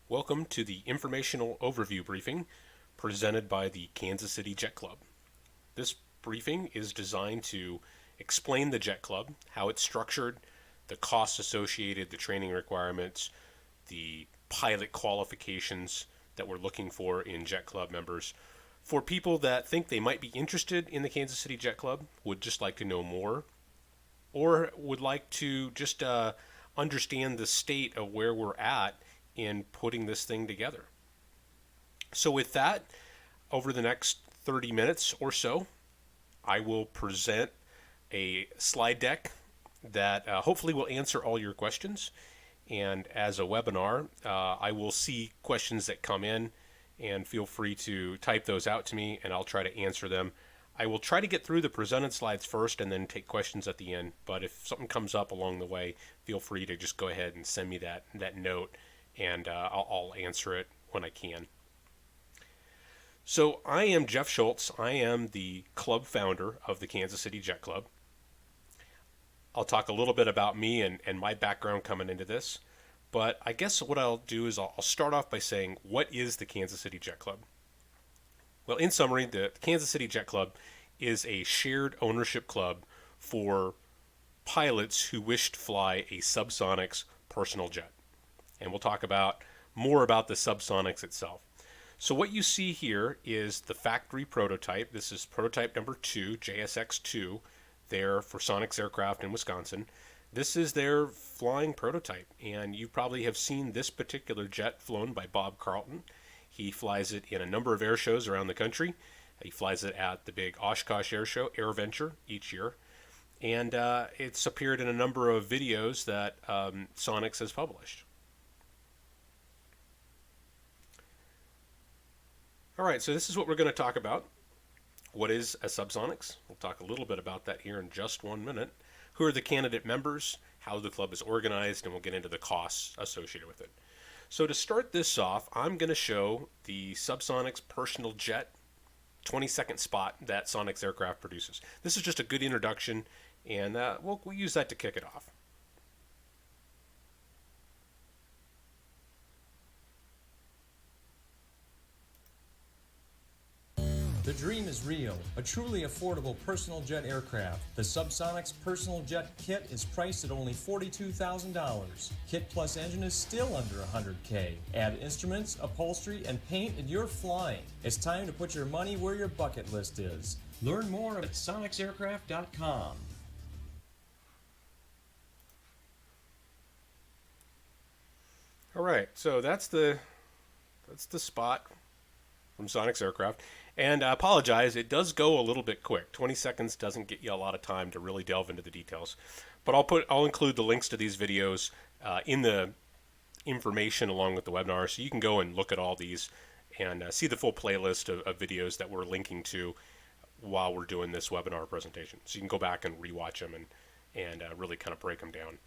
Welcome to the informational overview briefing presented by the Kansas City Jet Club. This briefing is designed to explain the Jet Club, how it's structured, the costs associated, the training requirements, the pilot qualifications that we're looking for in Jet Club members. For people that think they might be interested in the Kansas City Jet Club, would just like to know more, or would like to just understand the state of where we're at in putting this thing together. So with that, over the next 30 minutes or so, I will present a slide deck that hopefully will answer all your questions. And as a webinar, I will see questions that come in, and feel free to type those out to me and I'll try to answer them. I will try to get through the presented slides first and then take questions at the end. But if something comes up along the way, feel free to just go ahead and send me that note, and I'll answer it when I can. So I am Jeff Schultz. I am the club founder of the Kansas City Jet Club. I'll talk a little bit about me and my background coming into this. But I guess what I'll do is I'll start off by saying, what is the Kansas City Jet Club? Well, in summary, the Kansas City Jet Club is a shared ownership club for pilots who wish to fly a SubSonex personal jet. And we'll talk about more about the SubSonex itself. So what you see here is the factory prototype. This is prototype number 2, JSX2, there for Sonex Aircraft in Wisconsin. This is their flying prototype, and you probably have seen this particular jet flown by Bob Carlton. He flies it in a number of air shows around the country. He flies it at the big Oshkosh Air Show, AirVenture, each year. And it's appeared in a number of videos that Sonex has published. All right, so this is what we're going to talk about. What is a SubSonex? We'll talk a little bit about that here in just 1 minute. Who are the candidate members, how the club is organized, and we'll get into the costs associated with it. So to start this off, I'm going to show the SubSonex Personal Jet 20-second spot that Sonex Aircraft produces. This is just a good introduction, and we'll use that to kick it off. The dream is real, a truly affordable personal jet aircraft. The SubSonex Personal Jet Kit is priced at only $42,000. Kit plus engine is still under $100K. Add instruments, upholstery, and paint and you're flying. It's time to put your money where your bucket list is. Learn more at sonexaircraft.com. All right, so that's the spot from Sonex Aircraft. And I apologize, it does go a little bit quick. 20 seconds doesn't get you a lot of time to really delve into the details. But I'll include the links to these videos in the information along with the webinar, so you can go and look at all these and see the full playlist of videos that we're linking to while we're doing this webinar presentation. So you can go back and rewatch them and really kind of break them down.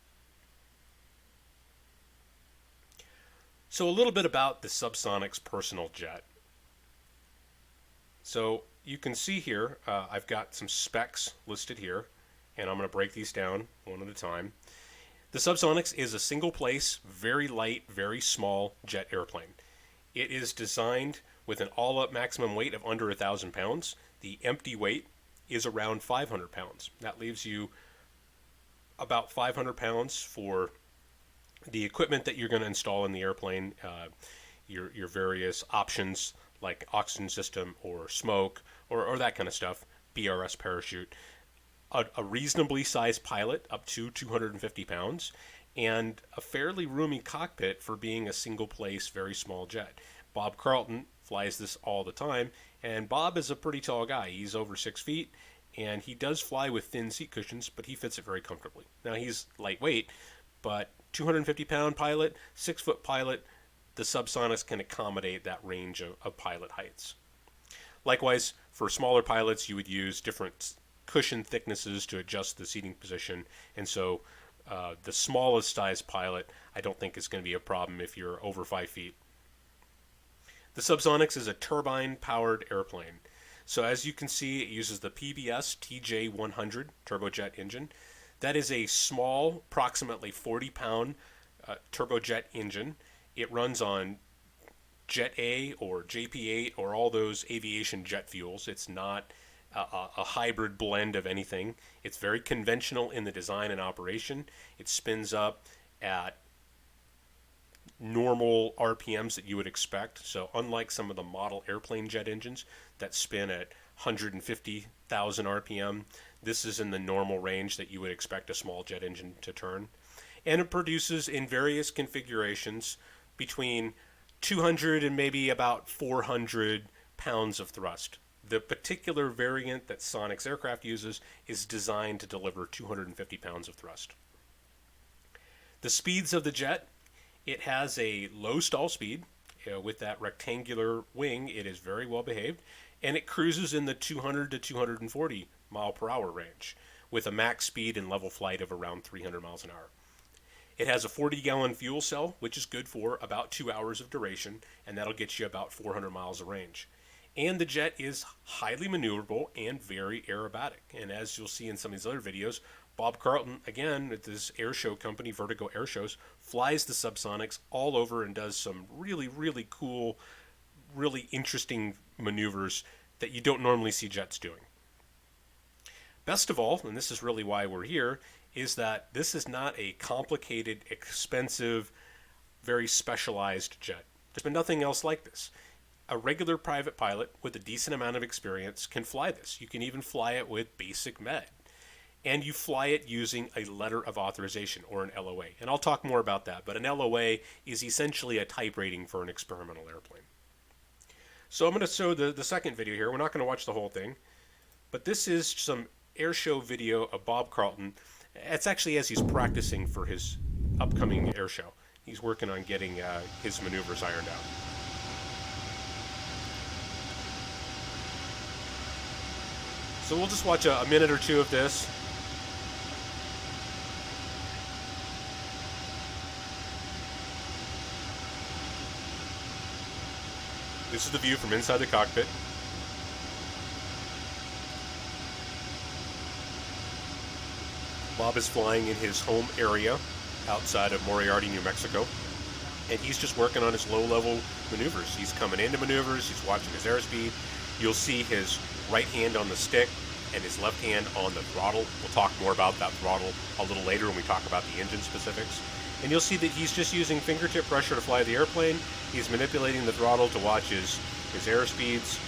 So a little bit about the SubSonex Personal Jet. So you can see here, I've got some specs listed here, and I'm going to break these down one at a time. The SubSonex is a single place, very light, very small jet airplane. It is designed with an all-up maximum weight of under 1,000 pounds. The empty weight is around 500 pounds. That leaves you about 500 pounds for the equipment that you're going to install in the airplane, your various options like oxygen system or smoke or that kind of stuff, BRS parachute, a reasonably sized pilot up to 250 pounds, and a fairly roomy cockpit for being a single place, very small jet. Bob Carlton flies this all the time, and Bob is a pretty tall guy. He's over 6 feet, and he does fly with thin seat cushions, but he fits it very comfortably. Now, he's lightweight, but 250-pound pilot, 6-foot pilot, the SubSonex can accommodate that range of pilot heights. Likewise, for smaller pilots, you would use different cushion thicknesses to adjust the seating position, and so the smallest size pilot I don't think is going to be a problem if you're over 5 feet. The SubSonex is a turbine-powered airplane. So as you can see, it uses the PBS TJ 100 turbojet engine. That is a small, approximately 40-pound turbojet engine. It runs on Jet A or JP8 or all those aviation jet fuels. It's not a hybrid blend of anything. It's very conventional in the design and operation. It spins up at normal RPMs that you would expect. So unlike some of the model airplane jet engines that spin at 150,000 RPM, this is in the normal range that you would expect a small jet engine to turn. And it produces in various configurations between 200 and maybe about 400 pounds of thrust. The particular variant that SubSonex aircraft uses is designed to deliver 250 pounds of thrust. The speeds of the jet, it has a low stall speed. With that rectangular wing, it is very well behaved, and it cruises in the 200 to 240 mile per hour range with a max speed and level flight of around 300 miles an hour. It has a 40-gallon fuel cell, which is good for about 2 hours of duration, and that'll get you about 400 miles of range. And the jet is highly maneuverable and very aerobatic. And as you'll see in some of these other videos, Bob Carlton, again, at this air show company, Vertigo Air Shows, flies the SubSonex all over and does some really, really cool, really interesting maneuvers that you don't normally see jets doing. Best of all, and this is really why we're here, is that this is not a complicated, expensive, very specialized jet. There's been nothing else like this. A regular private pilot with a decent amount of experience can fly this. You can even fly it with basic med. And you fly it using a letter of authorization, or an LOA. And I'll talk more about that, but an LOA is essentially a type rating for an experimental airplane. So I'm going to show the second video here. We're not going to watch the whole thing, but this is some air show video of Bob Carlton. It's actually as he's practicing for his upcoming air show. He's working on getting his maneuvers ironed out. So we'll just watch a minute or two of this. This is the view from inside the cockpit. Bob is flying in his home area outside of Moriarty, New Mexico, and he's just working on his low-level maneuvers. He's coming into maneuvers, he's watching his airspeed. You'll see his right hand on the stick and his left hand on the throttle. We'll talk more about that throttle a little later when we talk about the engine specifics. And you'll see that he's just using fingertip pressure to fly the airplane. He's manipulating the throttle to watch his airspeeds.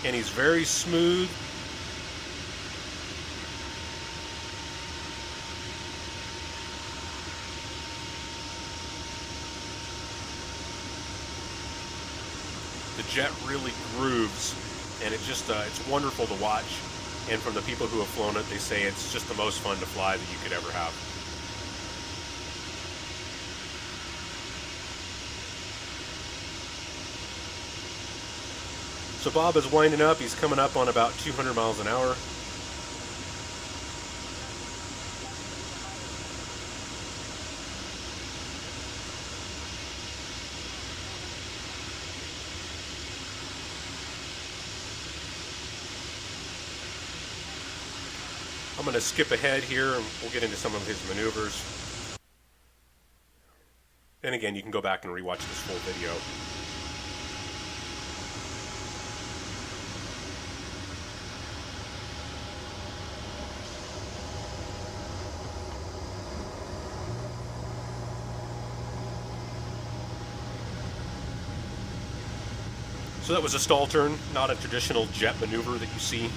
And he's very smooth. The jet really grooves, and it's wonderful to watch. And from the people who have flown it, they say it's just the most fun to fly that you could ever have. So Bob is winding up. He's coming up on about 200 miles an hour. I'm going to skip ahead here and we'll get into some of his maneuvers. And again, you can go back and rewatch this full video. So that was a stall turn, not a traditional jet maneuver that you see.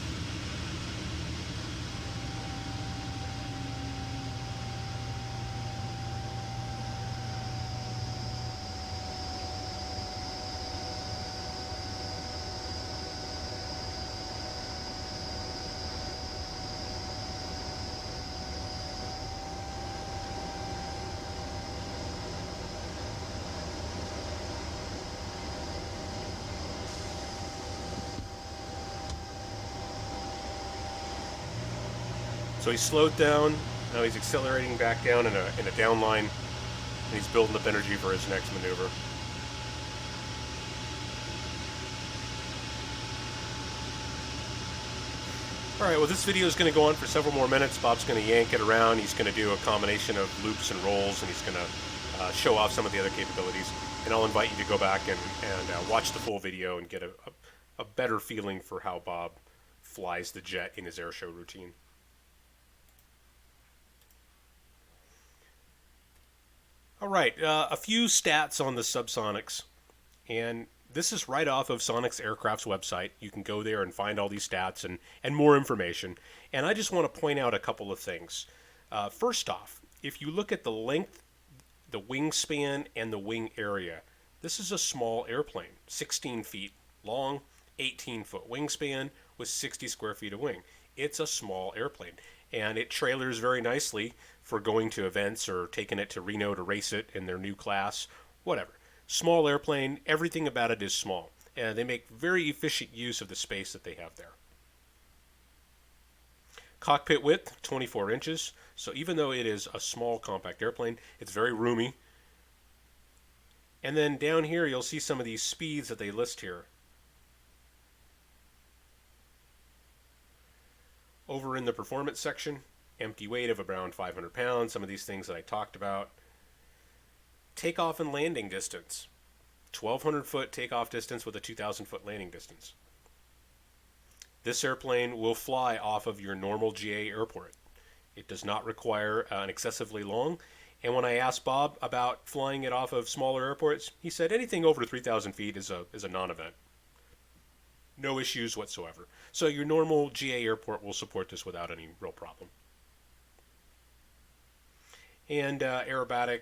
So he slowed down, now he's accelerating back down in a down line, and he's building up energy for his next maneuver. Alright, well this video is going to go on for several more minutes. Bob's going to yank it around, he's going to do a combination of loops and rolls, and he's going to show off some of the other capabilities. And I'll invite you to go back and watch the full video and get a better feeling for how Bob flies the jet in his air show routine. All right, a few stats on the SubSonex, and this is right off of Sonex Aircraft's website. You can go there and find all these stats and more information. And I just want to point out a couple of things. First off, if you look at the length, the wingspan, and the wing area, this is a small airplane, 16 feet long, 18-foot wingspan with 60 square feet of wing. It's a small airplane, and it trailers very nicely for going to events or taking it to Reno to race it in their new class, whatever. Small airplane, everything about it is small, and they make very efficient use of the space that they have there. Cockpit width, 24 inches, so even though it is a small compact airplane, it's very roomy. And then down here you'll see some of these speeds that they list here. Over in the performance section, empty weight of around 500 pounds, some of these things that I talked about. Takeoff and landing distance, 1,200 foot takeoff distance with a 2,000 foot landing distance. This airplane will fly off of your normal GA airport. It does not require an excessively long. And when I asked Bob about flying it off of smaller airports, he said anything over 3,000 feet is a non-event. No issues whatsoever. So your normal GA airport will support this without any real problem. And aerobatic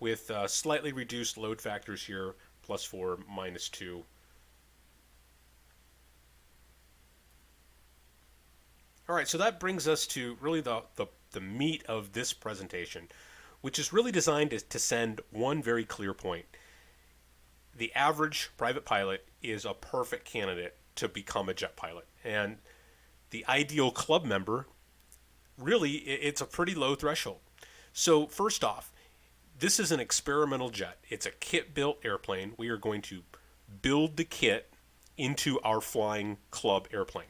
with slightly reduced load factors here, +4, -2. All right, so that brings us to really the meat of this presentation, which is really designed to send one very clear point. The average private pilot is a perfect candidate to become a jet pilot. And the ideal club member, really, it's a pretty low threshold. So first off, this is an experimental jet. It's a kit-built airplane. We are going to build the kit into our flying club airplane.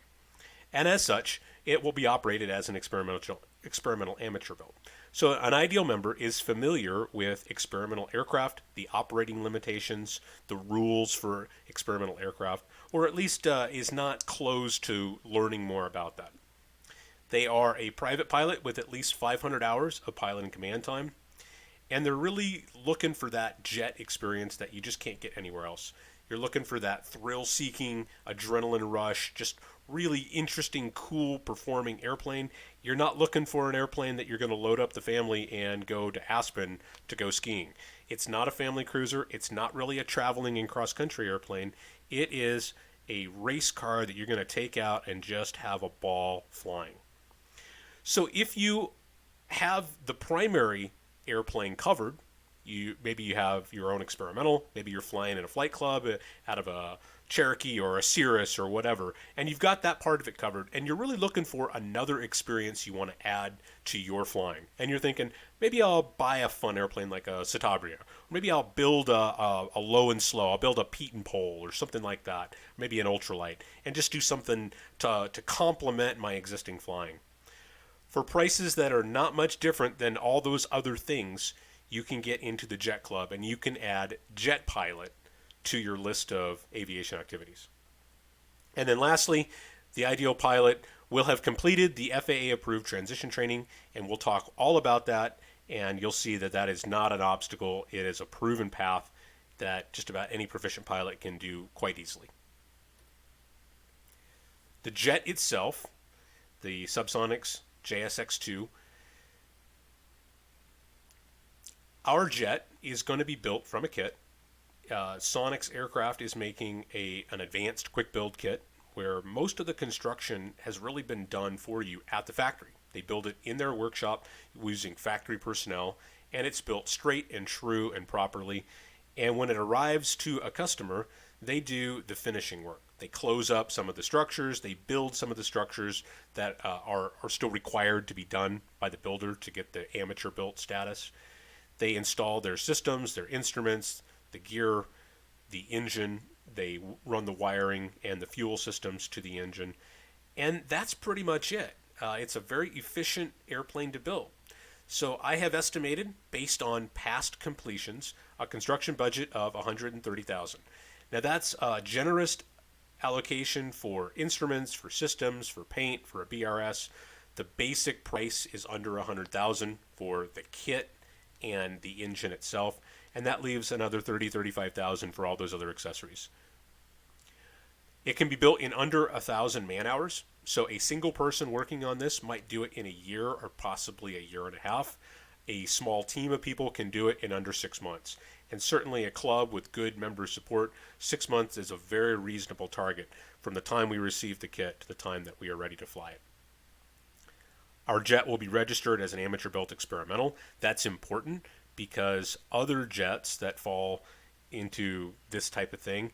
And as such, it will be operated as an experimental amateur build. So an ideal member is familiar with experimental aircraft, the operating limitations, the rules for experimental aircraft, or at least is not closed to learning more about that. They are a private pilot with at least 500 hours of pilot and command time, and they're really looking for that jet experience that you just can't get anywhere else. You're looking for that thrill-seeking, adrenaline rush, just really interesting, cool performing airplane. You're not looking for an airplane that you're going to load up the family and go to Aspen to go skiing. It's not a family cruiser. It's not really a traveling and cross-country airplane. It is a race car that you're going to take out and just have a ball flying. So if you have the primary airplane covered, maybe you have your own experimental, maybe you're flying in a flight club out of a Cherokee or a Cirrus or whatever, and you've got that part of it covered, and you're really looking for another experience you want to add to your flying. And you're thinking, maybe I'll buy a fun airplane like a Citabria, or maybe I'll build a low and slow, I'll build a Pete and Pole or something like that, maybe an ultralight, and just do something to complement my existing flying. For prices that are not much different than all those other things, you can get into the Jet Club and you can add Jet Pilot to your list of aviation activities. And then lastly, the ideal pilot will have completed the FAA-approved transition training, and we'll talk all about that, and you'll see that that is not an obstacle. It is a proven path that just about any proficient pilot can do quite easily. The jet itself, the SubSonex JSX2, our jet is going to be built from a kit. Sonex Aircraft is making an advanced quick build kit where most of the construction has really been done for you at the factory. They build it in their workshop using factory personnel, and it's built straight and true and properly. And when it arrives to a customer, they do the finishing work. They close up some of the structures, they build some of the structures that are still required to be done by the builder to get the amateur built status. They install their systems, their instruments, the gear, the engine. They run the wiring and the fuel systems to the engine. And that's pretty much it. It's a very efficient airplane to build. So I have estimated, based on past completions, a construction budget of $130,000. Now that's a generous allocation for instruments, for systems, for paint, for a BRS. The basic price is under $100,000 for the kit and the engine itself, and that leaves another $35,000 for all those other accessories. It can be built in under 1,000 man hours, so a single person working on this might do it in a year or possibly a year and a half. A small team of people can do it in under 6 months. And certainly a club with good member support, 6 months is a very reasonable target from the time we receive the kit to the time that we are ready to fly it. Our jet will be registered as an amateur-built experimental. That's important because other jets that fall into this type of thing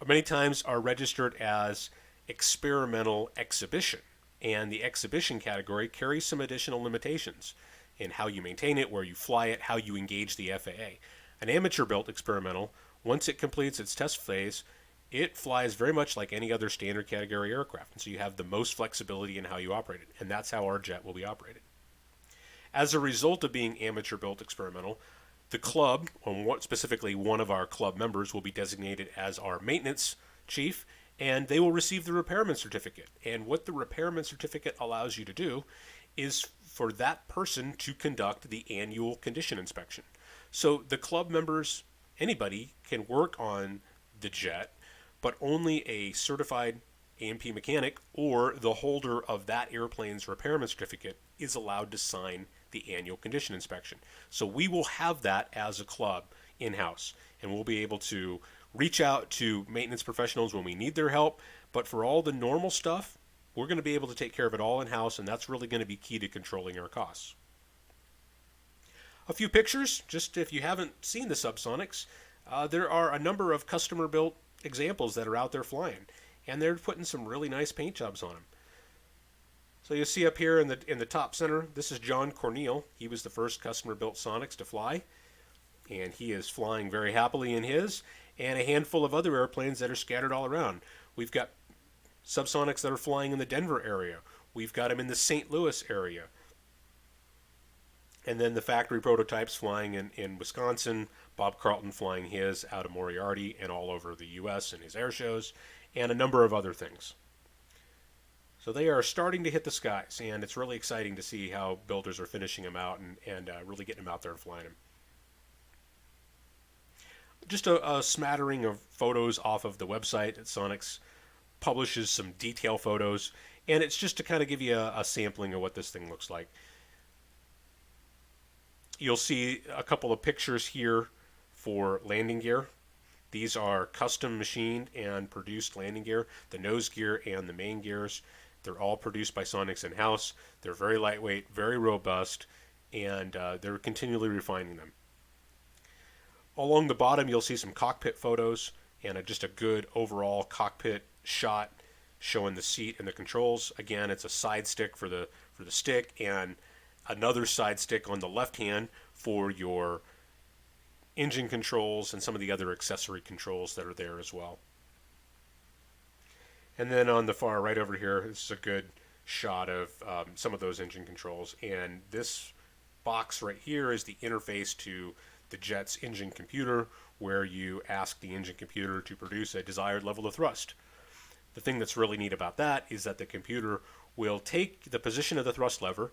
many times are registered as experimental exhibition. And the exhibition category carries some additional limitations in how you maintain it, where you fly it, how you engage the FAA. An amateur-built experimental, once it completes its test phase, it flies very much like any other standard category aircraft. And so you have the most flexibility in how you operate it. And that's how our jet will be operated. As a result of being amateur-built experimental, the club, or specifically one of our club members, will be designated as our maintenance chief, and they will receive the repairman certificate. And what the repairman certificate allows you to do is for that person to conduct the annual condition inspection. So the club members, anybody, can work on the jet, but only a certified A&P mechanic or the holder of that airplane's repairman certificate is allowed to sign the annual condition inspection. So we will have that as a club in-house, and we'll be able to reach out to maintenance professionals when we need their help, but for all the normal stuff, we're going to be able to take care of it all in-house, and that's really going to be key to controlling our costs. A few pictures, just if you haven't seen the SubSonex, there are a number of customer-built examples that are out there flying, and they're putting some really nice paint jobs on them. So you see up here in the top center, this is John Corneal. He was the first customer-built Sonex to fly, and he is flying very happily in his, and a handful of other airplanes that are scattered all around. We've got SubSonex that are flying in the Denver area. We've got them in the St. Louis area. And then the factory prototypes flying in Wisconsin, Bob Carlton flying his out of Moriarty and all over the U.S. in his air shows, and a number of other things. So they are starting to hit the skies, and it's really exciting to see how builders are finishing them out and really getting them out there and flying them. Just a smattering of photos off of the website. Sonex publishes some detail photos, and it's just to kind of give you a sampling of what this thing looks like. You'll see a couple of pictures here for landing gear. These are custom machined and produced landing gear, the nose gear and the main gears. They're all produced by Sonex in-house. They're very lightweight, very robust, and they're continually refining them. Along the bottom, you'll see some cockpit photos and just a good overall cockpit shot showing the seat and the controls. Again, it's a side stick for the stick and another side stick on the left hand for your engine controls and some of the other accessory controls that are there as well. And then on the far right over here, this is a good shot of some of those engine controls. And this box right here is the interface to the jet's engine computer, where you ask the engine computer to produce a desired level of thrust. The thing that's really neat about that is that the computer will take the position of the thrust lever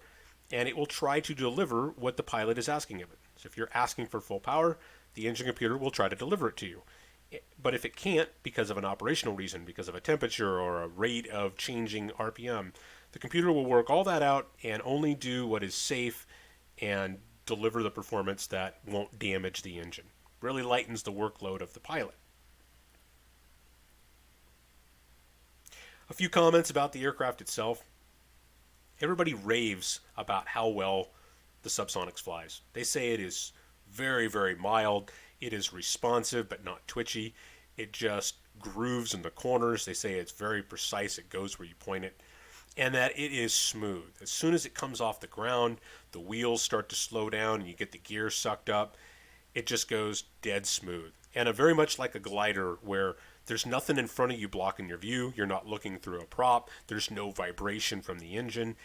and it will try to deliver what the pilot is asking of it. So if you're asking for full power, the engine computer will try to deliver it to you. But if it can't, because of an operational reason, because of a temperature or a rate of changing RPM, the computer will work all that out and only do what is safe and deliver the performance that won't damage the engine. Really lightens the workload of the pilot. A few comments about the aircraft itself. Everybody raves about how well the SubSonex flies. They say it is very, very mild. It is responsive but not twitchy. It just grooves in the corners. They say it's very precise. It goes where you point it. And that it is smooth. As soon as it comes off the ground, the wheels start to slow down and you get the gear sucked up. It just goes dead smooth. And very much like a glider where there's nothing in front of you blocking your view. You're not looking through a prop. There's no vibration from the engine.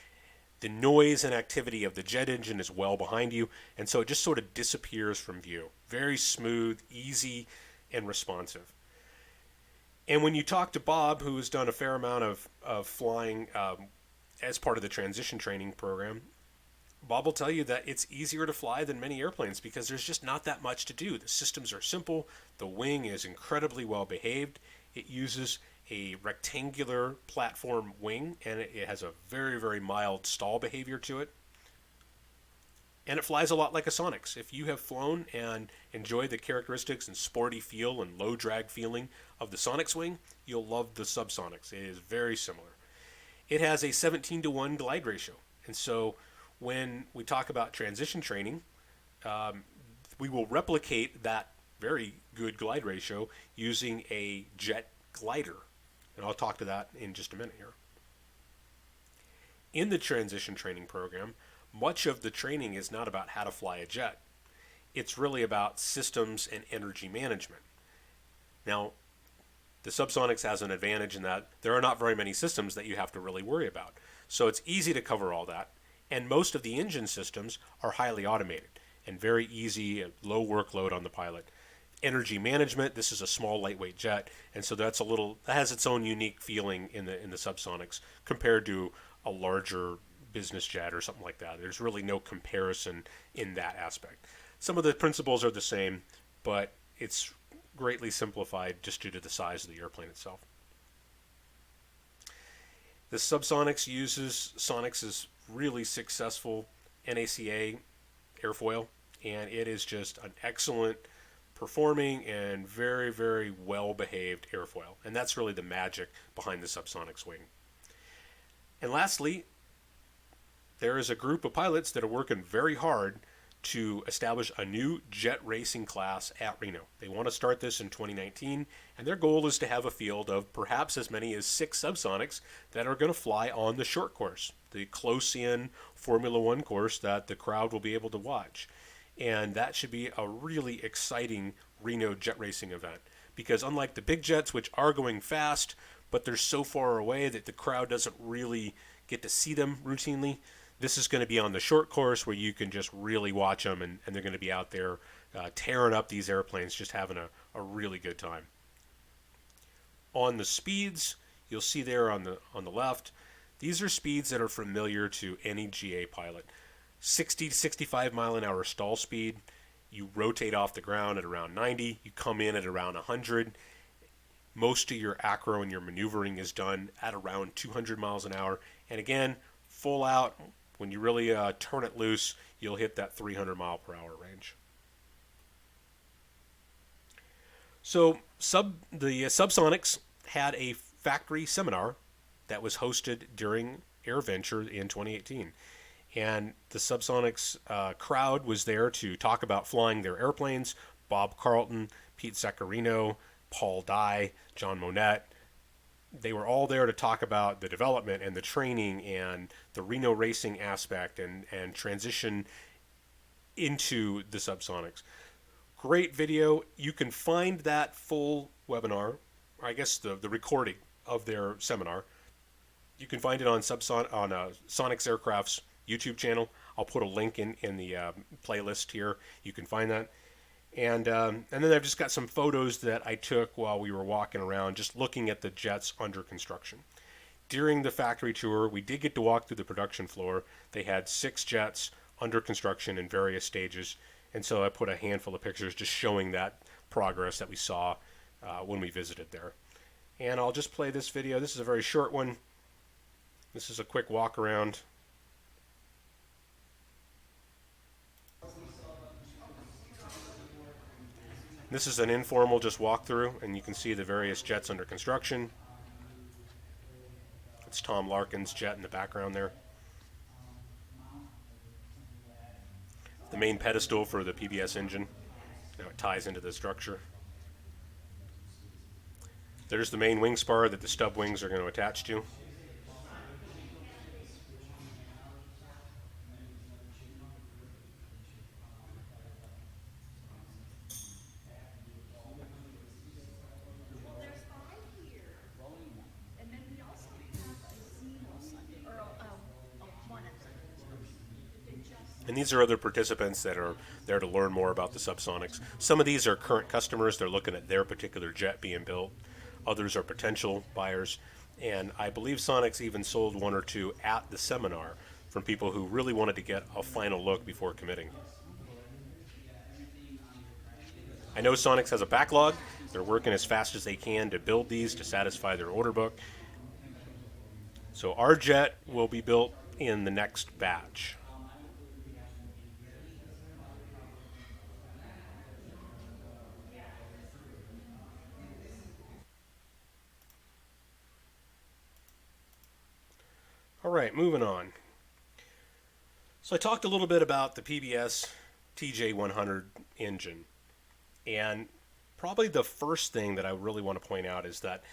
The noise and activity of the jet engine is well behind you, and so it just sort of disappears from view. Very smooth, easy, and responsive. And when you talk to Bob, who has done a fair amount of flying as part of the transition training program, Bob will tell you that it's easier to fly than many airplanes because there's just not that much to do. The systems are simple, the wing is incredibly well behaved, it uses a rectangular platform wing, and it has a very, very mild stall behavior to it. And it flies a lot like a Sonex. If you have flown and enjoyed the characteristics and sporty feel and low drag feeling of the Sonex wing, you'll love the SubSonex. It is very similar. It has a 17-to-1 glide ratio. And so when we talk about transition training, we will replicate that very good glide ratio using a jet glider. And I'll talk to that in just a minute here. In the transition training program, much of the training is not about how to fly a jet. It's really about systems and energy management. Now, the SubSonex has an advantage in that there are not very many systems that you have to really worry about. So it's easy to cover all that. And most of the engine systems are highly automated and very easy, low workload on the pilot. Energy management, this is a small lightweight jet, and so that has its own unique feeling in the SubSonex compared to a larger business jet or something like that. There's really no comparison in that aspect. Some of the principles are the same, but it's greatly simplified just due to the size of the airplane itself. The SubSonex uses Sonex's really successful NACA airfoil, and it is just an excellent performing and very, very well behaved airfoil. And that's really the magic behind the SubSonex wing. And lastly, there is a group of pilots that are working very hard to establish a new jet racing class at Reno. They want to start this in 2019, and their goal is to have a field of perhaps as many as 6 SubSonex that are going to fly on the short course, the close-in Formula One course that the crowd will be able to watch. And that should be a really exciting Reno jet racing event, because unlike the big jets, which are going fast, but they're so far away that the crowd doesn't really get to see them routinely, this is going to be on the short course where you can just really watch them, and they're going to be out there tearing up these airplanes, just having a really good time. On the speeds, you'll see there on the left, these are speeds that are familiar to any GA pilot. 60 to 65 mile an hour stall speed. You rotate off the ground at around 90. You come in at around 100. Most of your acro and your maneuvering is done at around 200 miles an hour. And again, full out, when you really turn it loose, you'll hit that 300 mile per hour range. So the SubSonex had a factory seminar that was hosted during AirVenture in 2018. And the SubSonex crowd was there to talk about flying their airplanes. Bob Carlton, Pete Zaccarino, Paul Dye, John Monette. They were all there to talk about the development and the training and the Reno racing aspect and transition into the SubSonex. Great video. You can find that full webinar, or I guess the recording of their seminar. You can find it on Sonex Aircraft's YouTube channel. I'll put a link in the playlist here. You can find that. And then I've just got some photos that I took while we were walking around, just looking at the jets under construction. During the factory tour, we did get to walk through the production floor. They had 6 jets under construction in various stages. And so I put a handful of pictures just showing that progress that we saw when we visited there. And I'll just play this video. This is a very short one. This is a quick walk around. This is an informal just walkthrough, and you can see the various jets under construction. It's Tom Larkin's jet in the background there. The main pedestal for the PBS engine. Now it ties into the structure. There's the main wing spar that the stub wings are going to attach to. And these are other participants that are there to learn more about the SubSonex. Some of these are current customers. They're looking at their particular jet being built. Others are potential buyers. And I believe Sonex even sold one or two at the seminar from people who really wanted to get a final look before committing. I know Sonex has a backlog. They're working as fast as they can to build these to satisfy their order book. So our jet will be built in the next batch. All right, moving on. So I talked a little bit about the PBS TJ 100 engine. And probably the first thing that I really want to point out is that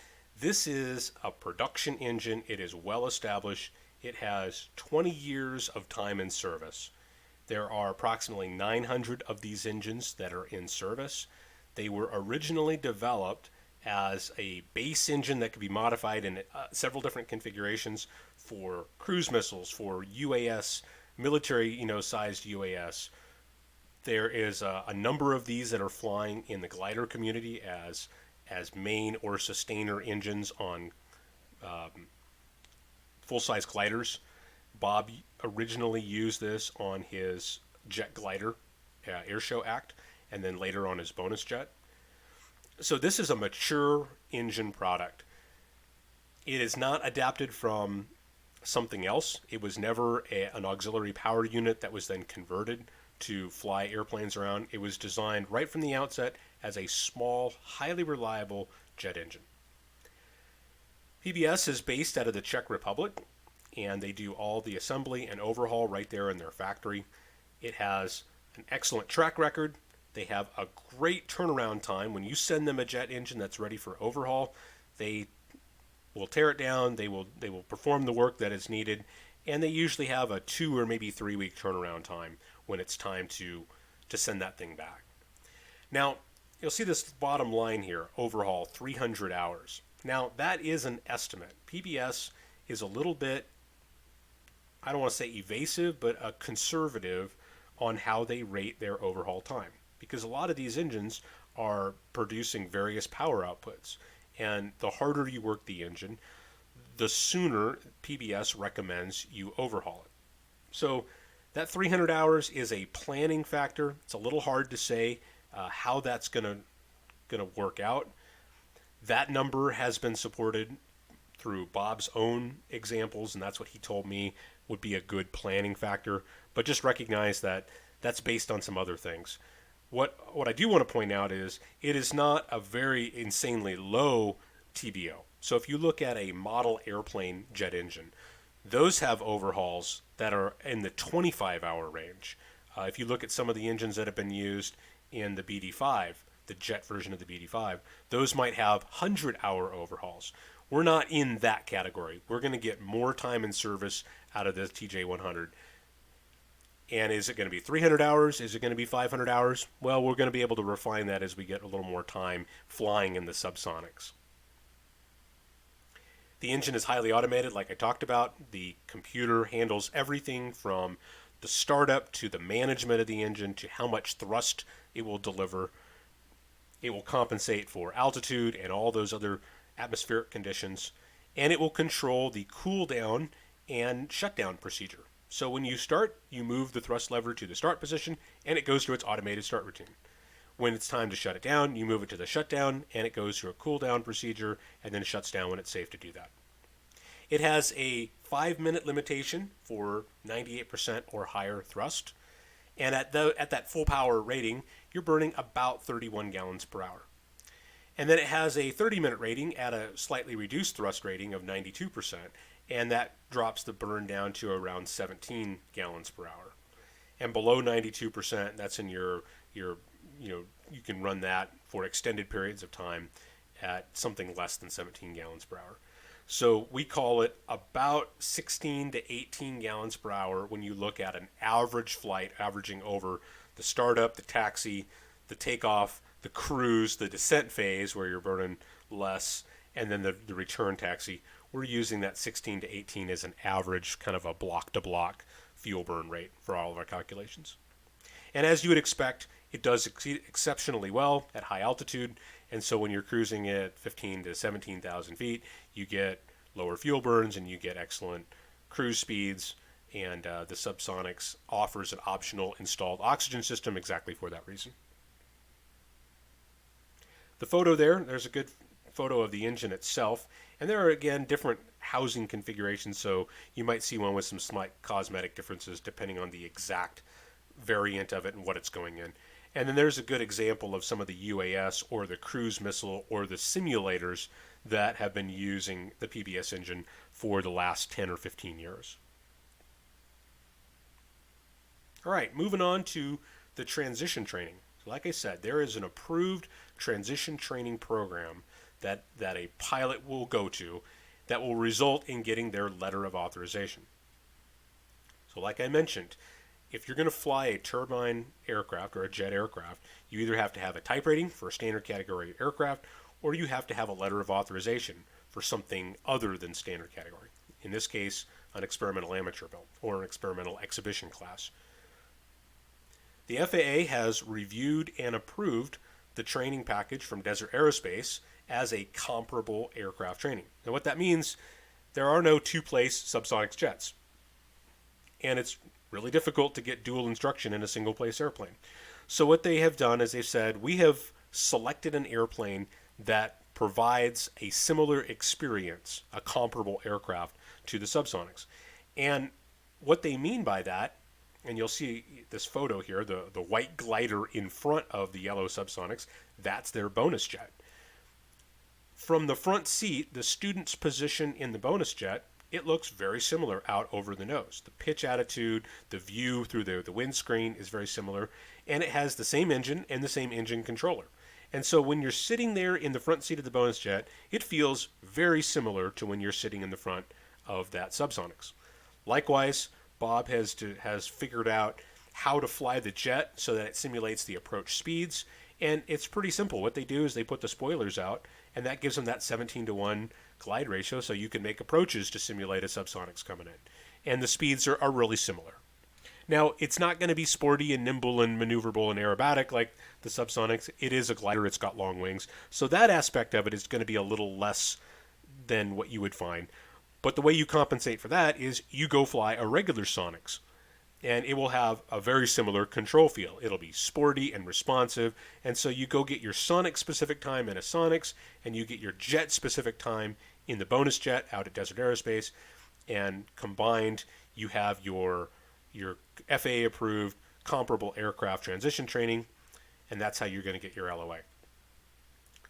this is a production engine. It is well established. It has 20 years of time in service. There are approximately 900 of these engines that are in service. They were originally developed as a base engine that could be modified in several different configurations for cruise missiles, for UAS, military, sized UAS. There is a number of these that are flying in the glider community as main or sustainer engines on full-size gliders. Bob originally used this on his jet glider air show act, and then later on his bonus jet. So this is a mature engine product. It is not adapted from something else. It was never an auxiliary power unit that was then converted to fly airplanes around. It was designed right from the outset as a small, highly reliable jet engine. PBS is based out of the Czech Republic, and they do all the assembly and overhaul right there in their factory. It has an excellent track record. They have a great turnaround time. When you send them a jet engine that's ready for overhaul, they will tear it down. They will perform the work that is needed, and they usually have a 2 or maybe 3 week turnaround time when it's time to send that thing back. Now, you'll see this bottom line here, overhaul 300 hours. Now, that is an estimate. PBS is a little bit, I don't want to say evasive, but a conservative on how they rate their overhaul time, because a lot of these engines are producing various power outputs, and the harder you work the engine, the sooner PBS recommends you overhaul it. So that 300 hours is a planning factor. It's a little hard to say how that's going to work out. That number has been supported through Bob's own examples, and that's what he told me would be a good planning factor. But just recognize that that's based on some other things. What I do want to point out is it is not a very insanely low TBO. So if you look at a model airplane jet engine, those have overhauls that are in the 25-hour range. If you look at some of the engines that have been used in the BD5, the jet version of the BD5, those might have 100-hour overhauls. We're not in that category. We're going to get more time in service out of the TJ100. And is it going to be 300 hours? Is it going to be 500 hours? Well, we're going to be able to refine that as we get a little more time flying in the SubSonex. The engine is highly automated, like I talked about. The computer handles everything from the startup to the management of the engine to how much thrust it will deliver. It will compensate for altitude and all those other atmospheric conditions. And it will control the cool down and shutdown procedure. So when you start, you move the thrust lever to the start position, and it goes to its automated start routine. When it's time to shut it down, you move it to the shutdown, and it goes through a cool down procedure, and then it shuts down when it's safe to do that. It has a 5-minute limitation for 98% or higher thrust, and at that full power rating, you're burning about 31 gallons per hour. And then it has a 30-minute rating at a slightly reduced thrust rating of 92%, and that drops the burn down to around 17 gallons per hour. And below 92%, that's in your you can run that for extended periods of time at something less than 17 gallons per hour. So we call it about 16 to 18 gallons per hour when you look at an average flight, averaging over the startup, the taxi, the takeoff, the cruise, the descent phase where you're burning less, and then the return taxi. We're using that 16 to 18 as an average, kind of a block-to-block fuel burn rate for all of our calculations. And as you would expect, it does exceptionally well at high altitude. And so when you're cruising at 15 to 17,000 feet, you get lower fuel burns and you get excellent cruise speeds. And the SubSonex offers an optional installed oxygen system exactly for that reason. The photo there's a good photo of the engine itself. And there are, again, different housing configurations. So you might see one with some slight cosmetic differences depending on the exact variant of it and what it's going in. And then there's a good example of some of the UAS or the cruise missile or the simulators that have been using the PBS engine for the last 10 or 15 years. All right, moving on to the transition training. So like I said, there is an approved transition training program that a pilot will go to that will result in getting their letter of authorization. So like I mentioned, if you're going to fly a turbine aircraft or a jet aircraft, you either have to have a type rating for a standard category aircraft, or you have to have a letter of authorization for something other than standard category. In this case, an experimental amateur build or an experimental exhibition class. The FAA has reviewed and approved the training package from Desert Aerospace as a comparable aircraft training. And what that means, there are no two-place SubSonex jets. And it's really difficult to get dual instruction in a single place airplane. So what they have done is they've said, we have selected an airplane that provides a similar experience, a comparable aircraft to the SubSonex. And what they mean by that, and you'll see this photo here, the white glider in front of the yellow SubSonex, that's their bonus jet. From the front seat, the student's position in the bonus jet, it looks very similar out over the nose. The pitch attitude, the view through the windscreen is very similar, and it has the same engine and the same engine controller. And so when you're sitting there in the front seat of the bonus jet, it feels very similar to when you're sitting in the front of that SubSonex. Likewise, Bob has figured out how to fly the jet so that it simulates the approach speeds, and it's pretty simple. What they do is they put the spoilers out, and that gives them that 17-to-1 glide ratio, so you can make approaches to simulate a SubSonex coming in. And the speeds are really similar. Now, it's not going to be sporty and nimble and maneuverable and aerobatic like the SubSonex. It is a glider. It's got long wings. So that aspect of it is going to be a little less than what you would find. But the way you compensate for that is you go fly a regular Sonex. And it will have a very similar control feel. It'll be sporty and responsive. And so you go get your Sonic-specific time in a Sonex, and you get your jet-specific time in the bonus jet out at Desert Aerospace. And combined, you have your FAA-approved comparable aircraft transition training, and that's how you're going to get your LOA.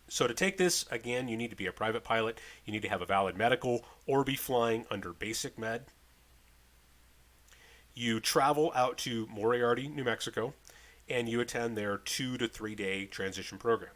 So to take this, again, you need to be a private pilot. You need to have a valid medical or be flying under basic med. You travel out to Moriarty, New Mexico, and you attend their 2 to 3 day transition program.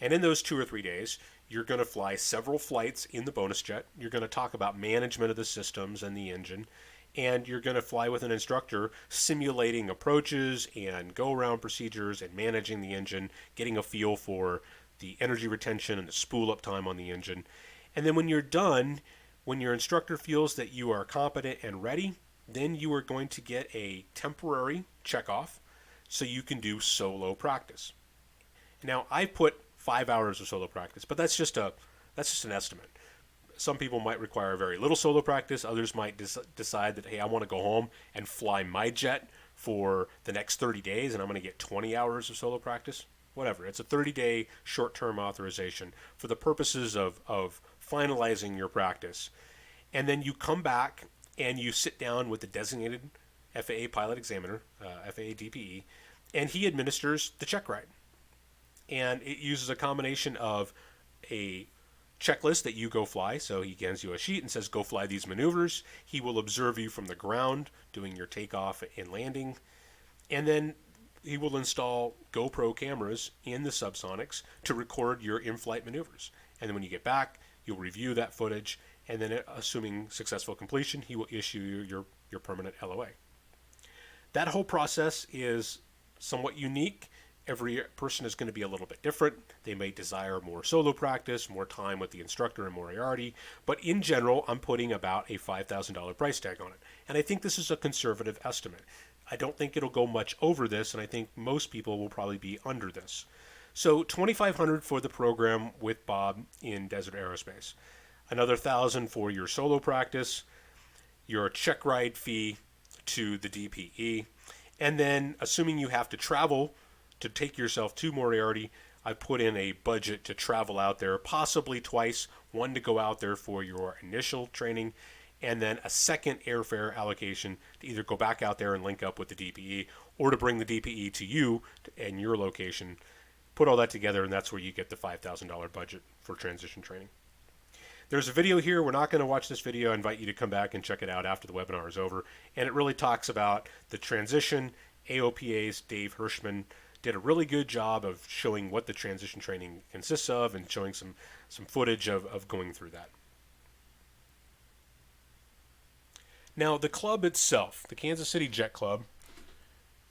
And in those 2 or 3 days, you're going to fly several flights in the bonus jet. You're going to talk about management of the systems and the engine. And you're going to fly with an instructor simulating approaches and go-around procedures and managing the engine, getting a feel for the energy retention and the spool-up time on the engine. And then when you're done, when your instructor feels that you are competent and ready, then you are going to get a temporary checkoff so you can do solo practice. Now, I put 5 hours of solo practice, but that's just an estimate. Some people might require very little solo practice. Others might decide that, hey, I want to go home and fly my jet for the next 30 days, and I'm going to get 20 hours of solo practice. Whatever. It's a 30-day short-term authorization for the purposes of finalizing your practice. And then you come back and you sit down with the designated FAA pilot examiner, FAA DPE, and he administers the check ride. And it uses a combination of a checklist that you go fly. So he gives you a sheet and says, go fly these maneuvers. He will observe you from the ground doing your takeoff and landing. And then he will install GoPro cameras in the SubSonex to record your in-flight maneuvers. And then when you get back, you'll review that footage. And then assuming successful completion, he will issue your permanent LOA. That whole process is somewhat unique Every person is going to be a little bit different. They may desire more solo practice, more time with the instructor in Moriarty, but in general, I'm putting about a $5,000 price tag on it. And I think this is a conservative estimate. I don't think it'll go much over this, and I think most people will probably be under this. So $2,500 for the program with Bob in Desert Aerospace. Another $1,000 for your solo practice, your check ride fee to the DPE, and then assuming you have to travel to take yourself to Moriarty, I put in a budget to travel out there possibly twice, one to go out there for your initial training, and then a second airfare allocation to either go back out there and link up with the DPE or to bring the DPE to you and your location. Put all that together, and that's where you get the $5,000 budget for transition training. There's a video here. We're not going to watch this video. I invite you to come back and check it out after the webinar is over. And it really talks about the transition. AOPA's Dave Hirschman did a really good job of showing what the transition training consists of and showing some footage of going through that. Now, the club itself, the Kansas City Jet Club,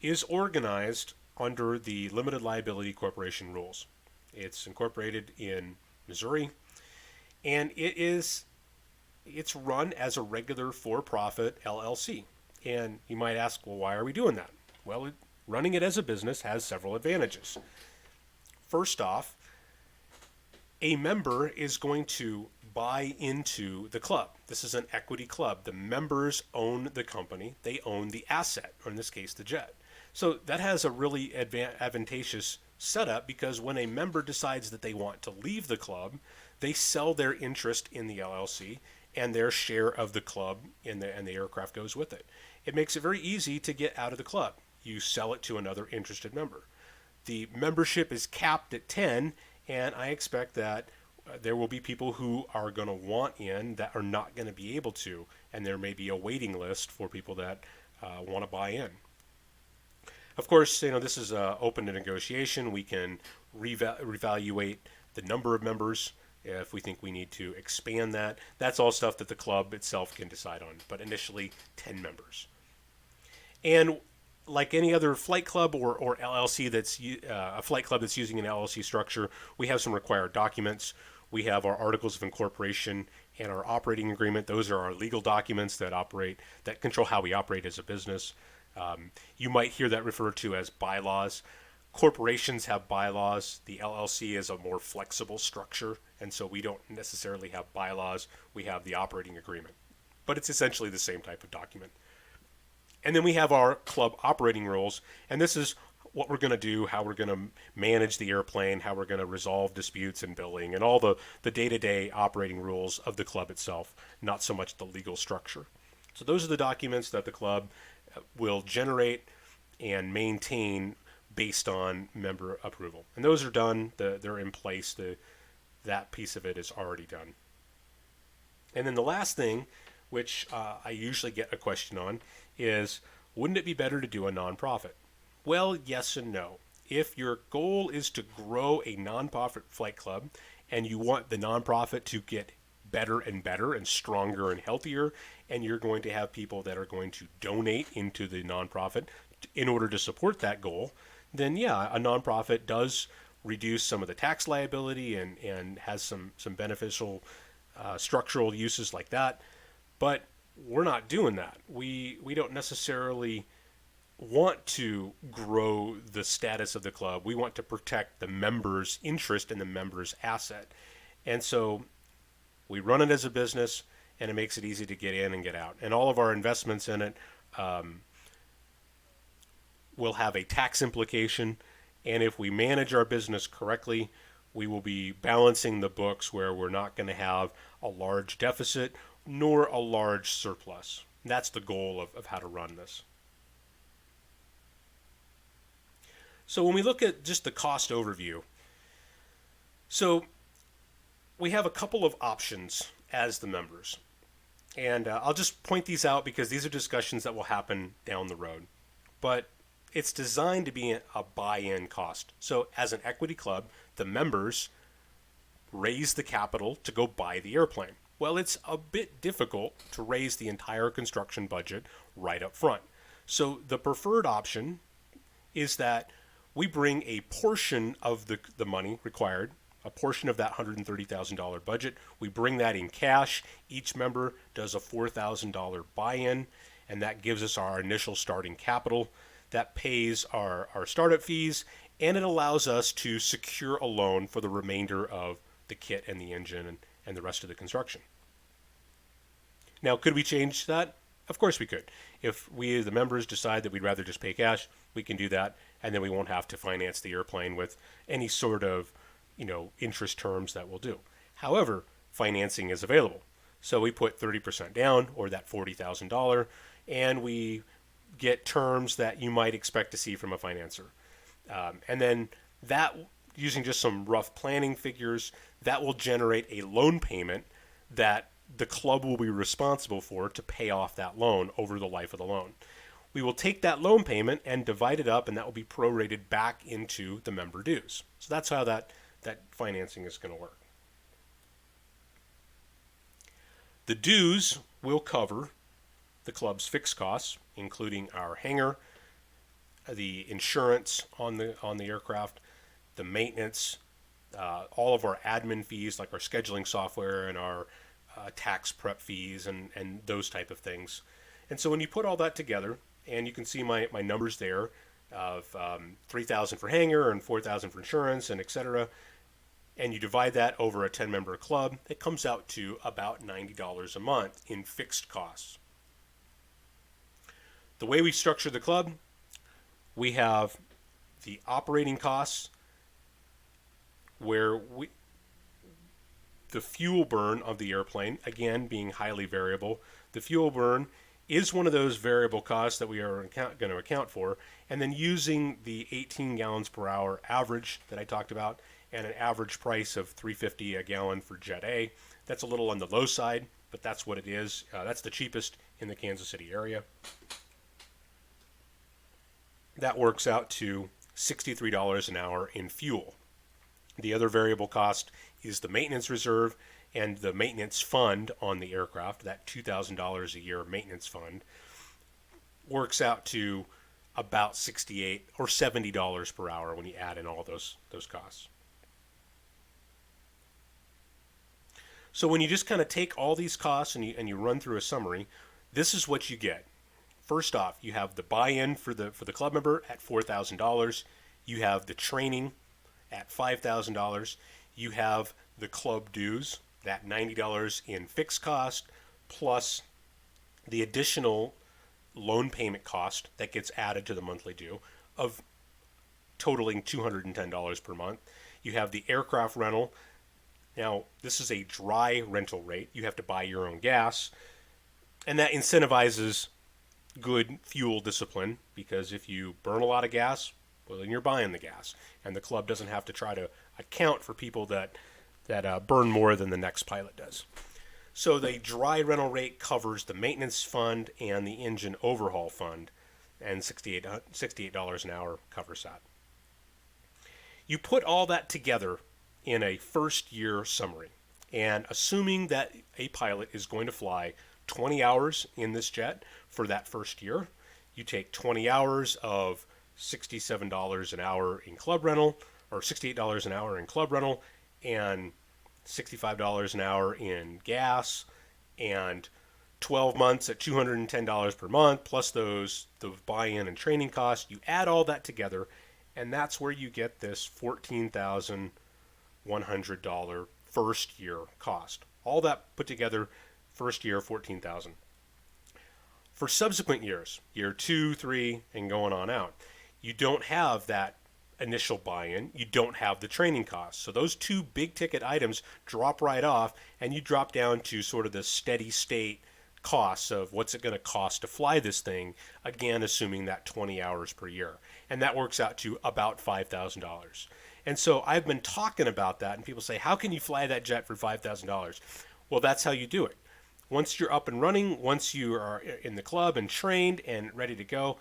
is organized under the Limited Liability Corporation rules. It's incorporated in Missouri, and it's run as a regular for-profit LLC. And you might ask, well, why are we doing that? Well, running it as a business has several advantages. First off, a member is going to buy into the club. This is an equity club. The members own the company. They own the asset, or in this case, the jet. So that has a really advantageous setup, because when a member decides that they want to leave the club, they sell their interest in the LLC, and their share of the club and the aircraft goes with it. It makes it very easy to get out of the club. You sell it to another interested member. The membership is capped at 10, and I expect that there will be people who are going to want in that are not going to be able to, and there may be a waiting list for people that want to buy in. Of course, this is open to negotiation. We can reevaluate the number of members if we think we need to expand that. That's all stuff that the club itself can decide on, but initially 10 members. And like any other flight club or LLC that's a flight club that's using an LLC structure, we have some required documents. We have our articles of incorporation and our operating agreement. Those are our legal documents that control how we operate as a business. You might hear that referred to as bylaws. Corporations have bylaws. The LLC is a more flexible structure, and so we don't necessarily have bylaws. We have the operating agreement. But it's essentially the same type of document. And then we have our club operating rules, and this is what we're going to do, how we're going to manage the airplane, how we're going to resolve disputes and billing, and all the day-to-day operating rules of the club itself, not so much the legal structure. So those are the documents that the club will generate and maintain based on member approval. And those are done, they're in place, that piece of it is already done. And then the last thing, which I usually get a question on, is wouldn't it be better to do a nonprofit? Well, yes and no. If your goal is to grow a nonprofit flight club and you want the nonprofit to get better and stronger and healthier, and you're going to have people that are going to donate into the nonprofit in order to support that goal, then yeah, a nonprofit does reduce some of the tax liability and has some beneficial structural uses like that. But we're not doing that. We don't necessarily want to grow the status of the club. We want to protect the members' interest in the members' asset. And so we run it as a business, and it makes it easy to get in and get out. And all of our investments in it will have a tax implication. And if we manage our business correctly, we will be balancing the books where we're not going to have a large deficit nor a large surplus. That's the goal of how to run this. So when we look at just the cost overview, so we have a couple of options as the members. And I'll just point these out because these are discussions that will happen down the road. But it's designed to be a buy-in cost. So as an equity club, the members raise the capital to go buy the airplane. Well, it's a bit difficult to raise the entire construction budget right up front. So the preferred option is that we bring a portion of the money required, a portion of that $130,000 budget. We bring that in cash. Each member does a $4,000 buy-in, and that gives us our initial starting capital. That pays our startup fees, and it allows us to secure a loan for the remainder of the kit and the engine and the rest of the construction. Now, could we change that? Of course we could. If we, the members, decide that we'd rather just pay cash, we can do that, and then we won't have to finance the airplane with any sort of, interest terms that we'll do. However, financing is available. So we put 30% down, or that $40,000, and we get terms that you might expect to see from a financer. And then that, using just some rough planning figures, that will generate a loan payment that the club will be responsible for to pay off that loan over the life of the loan. We will take that loan payment and divide it up, and that will be prorated back into the member dues. So that's how that financing is going to work. The dues will cover the club's fixed costs, including our hangar, the insurance on the aircraft, the maintenance, all of our admin fees like our scheduling software and our tax prep fees and those type of things. And so when you put all that together, and you can see my numbers there of $3,000 for hangar and $4,000 for insurance and etc., and you divide that over a 10-member club, it comes out to about $90 a month in fixed costs. The way we structure the club, we have the operating costs where the fuel burn of the airplane, again being highly variable, the fuel burn is one of those variable costs that we are going to account for, and then using the 18 gallons per hour average that I talked about and an average price of $3.50 a gallon for Jet A. That's a little on the low side, but that's what it is. That's the cheapest in the Kansas City area. That works out to $63 an hour in fuel. The other variable cost is the maintenance reserve and the maintenance fund on the aircraft. That $2,000 a year maintenance fund works out to about $68 or $70 per hour when you add in all those costs. So when you just kind of take all these costs and you run through a summary, this is what you get. First off, you have the buy-in for the club member at $4,000. You have the training at $5,000. You have the club dues, that $90 in fixed cost, plus the additional loan payment cost that gets added to the monthly due of totaling $210 per month. You have the aircraft rental. Now, this is a dry rental rate. You have to buy your own gas, and that incentivizes good fuel discipline, because if you burn a lot of gas, well, then you're buying the gas, and the club doesn't have to try to account for people that burn more than the next pilot does. So the dry rental rate covers the maintenance fund and the engine overhaul fund, and $68 an hour covers that. You put all that together in a first year summary, and assuming that a pilot is going to fly 20 hours in this jet for that first year, you take 20 hours of $67 an hour in club rental, or $68 an hour in club rental, and $65 an hour in gas, and 12 months at $210 per month, plus those buy-in and training costs. You add all that together, and that's where you get this $14,100 first year cost. All that put together, first year, $14,000. For subsequent years, year 2, 3, and going on out, you don't have that initial buy-in, you don't have the training costs. So those two big ticket items drop right off, and you drop down to sort of the steady state costs of what's it going to cost to fly this thing, again assuming that 20 hours per year. And that works out to about $5,000. And so I've been talking about that, and people say, how can you fly that jet for $5,000? Well, that's how you do it. Once you're up and running, once you are in the club and trained and ready to go,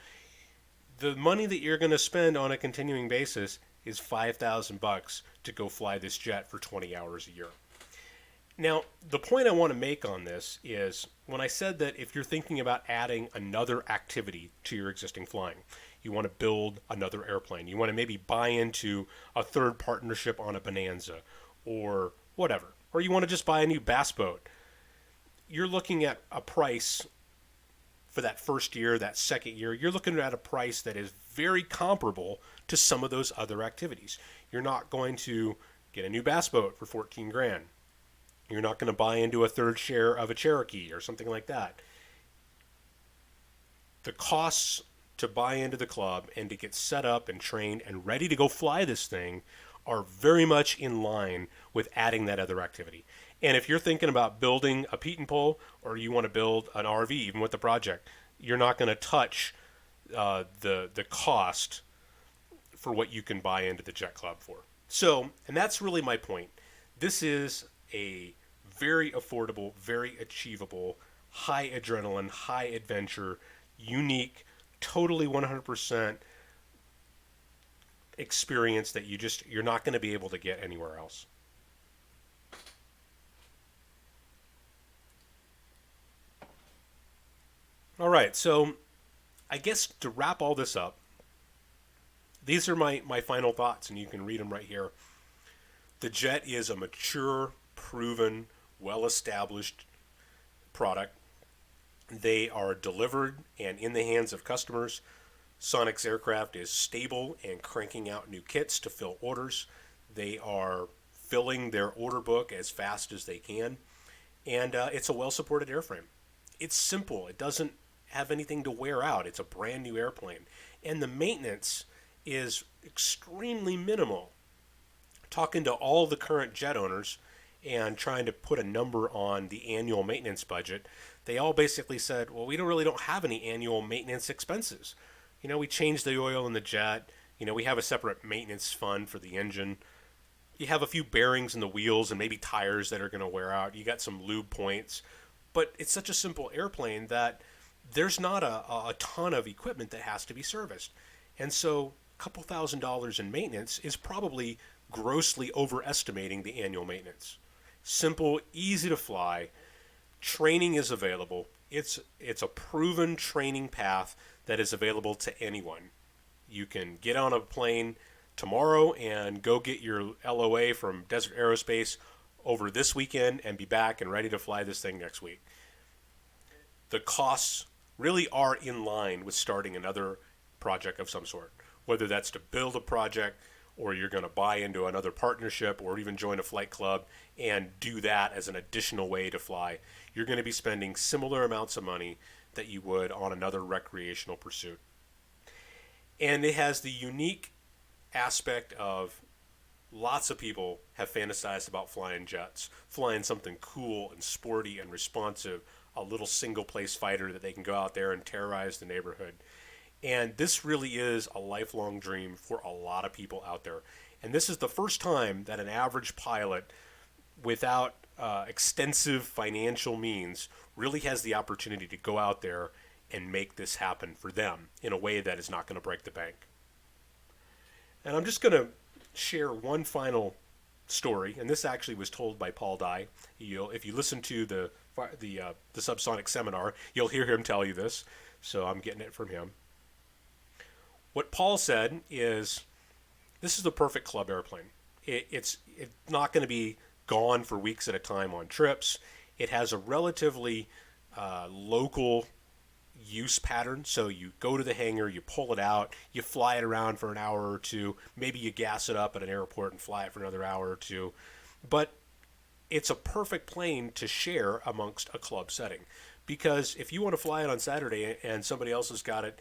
the money that you're going to spend on a continuing basis is $5,000 to go fly this jet for 20 hours a year. Now, the point I want to make on this is when I said that if you're thinking about adding another activity to your existing flying, You want to build another airplane. You want to maybe buy into a third partnership on a Bonanza or whatever. Or you want to just buy a new bass boat. You're looking at a price for that first year, that second year. You're looking at a price that is very comparable to some of those other activities. You're not going to get a new bass boat for 14 grand. You're not going to buy into a third share of a Cherokee or something like that. The costs to buy into the club and to get set up and trained and ready to go fly this thing are very much in line with adding that other activity. And if you're thinking about building a Pete and Pole, or you want to build an RV, even with the project, you're not going to touch the cost for what you can buy into the Jet Club for. So, and that's really my point. This is a very affordable, very achievable, high adrenaline, high adventure, unique, totally 100% experience that you're not going to be able to get anywhere else. All right, so I guess to wrap all this up, these are my final thoughts, and you can read them right here. The Jet is a mature, proven, well-established product. They are delivered and in the hands of customers. Sonex Aircraft is stable and cranking out new kits to fill orders. They are filling their order book as fast as they can. And it's a well-supported airframe. It's simple. It doesn't have anything to wear out. It's a brand new airplane. And the maintenance is extremely minimal. Talking to all the current jet owners and trying to put a number on the annual maintenance budget, they all basically said, well, we really don't have any annual maintenance expenses. You know, we change the oil in the jet. You know, we have a separate maintenance fund for the engine. You have a few bearings in the wheels and maybe tires that are going to wear out. You got some lube points. But it's such a simple airplane that there's not a ton of equipment that has to be serviced. And so a couple $1,000s in maintenance is probably grossly overestimating the annual maintenance. Simple, easy to fly. Training is available. It's a proven training path that is available to anyone. You can get on a plane tomorrow and go get your LOA from Desert Aerospace over this weekend and be back and ready to fly this thing next week. The costs really are in line with starting another project of some sort, whether that's to build a project or you're going to buy into another partnership or even join a flight club and do that as an additional way to fly. You're going to be spending similar amounts of money that you would on another recreational pursuit. And it has the unique aspect of lots of people have fantasized about flying jets, flying something cool and sporty and responsive, a little single-place fighter that they can go out there and terrorize the neighborhood. And this really is a lifelong dream for a lot of people out there. And this is the first time that an average pilot without extensive financial means really has the opportunity to go out there and make this happen for them in a way that is not going to break the bank. And I'm just going to share one final story, and this actually was told by Paul Dye. If you listen to the SubSonex seminar, you'll hear him tell you this, so I'm getting it from him. What Paul said is, this is the perfect club airplane. It's not going to be gone for weeks at a time on trips. It has a relatively local use pattern. So you go to the hangar, you pull it out, you fly it around for an hour or two. Maybe you gas it up at an airport and fly it for another hour or two. But it's a perfect plane to share amongst a club setting. Because if you want to fly it on Saturday and somebody else has got it,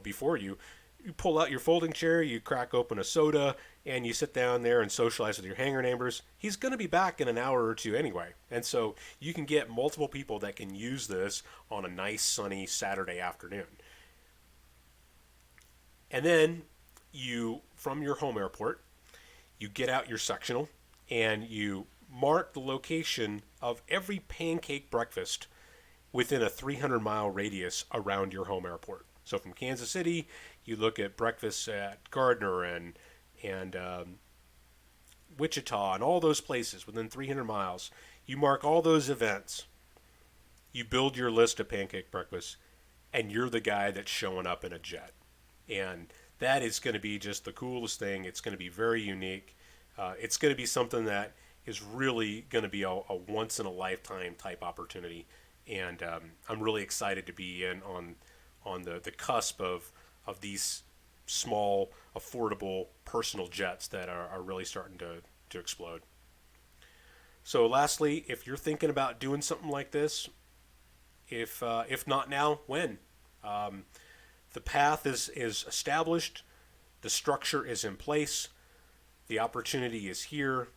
before you, you pull out your folding chair, you crack open a soda, and you sit down there and socialize with your hangar neighbors. He's going to be back in an hour or two anyway. And so you can get multiple people that can use this on a nice sunny Saturday afternoon. And then you, from your home airport, you get out your sectional and you mark the location of every pancake breakfast within a 300-mile radius around your home airport. So from Kansas City, you look at breakfasts at Gardner and Wichita and all those places within 300 miles. You mark all those events. You build your list of pancake breakfasts, and you're the guy that's showing up in a jet. And that is going to be just the coolest thing. It's going to be very unique. It's going to be something that is really going to be a once in a lifetime type opportunity. And I'm really excited to be in on the cusp of these small, affordable personal jets that are really starting to explode. So lastly, if you're thinking about doing something like this, if not now, when? The path is established, the structure is in place, the opportunity is here,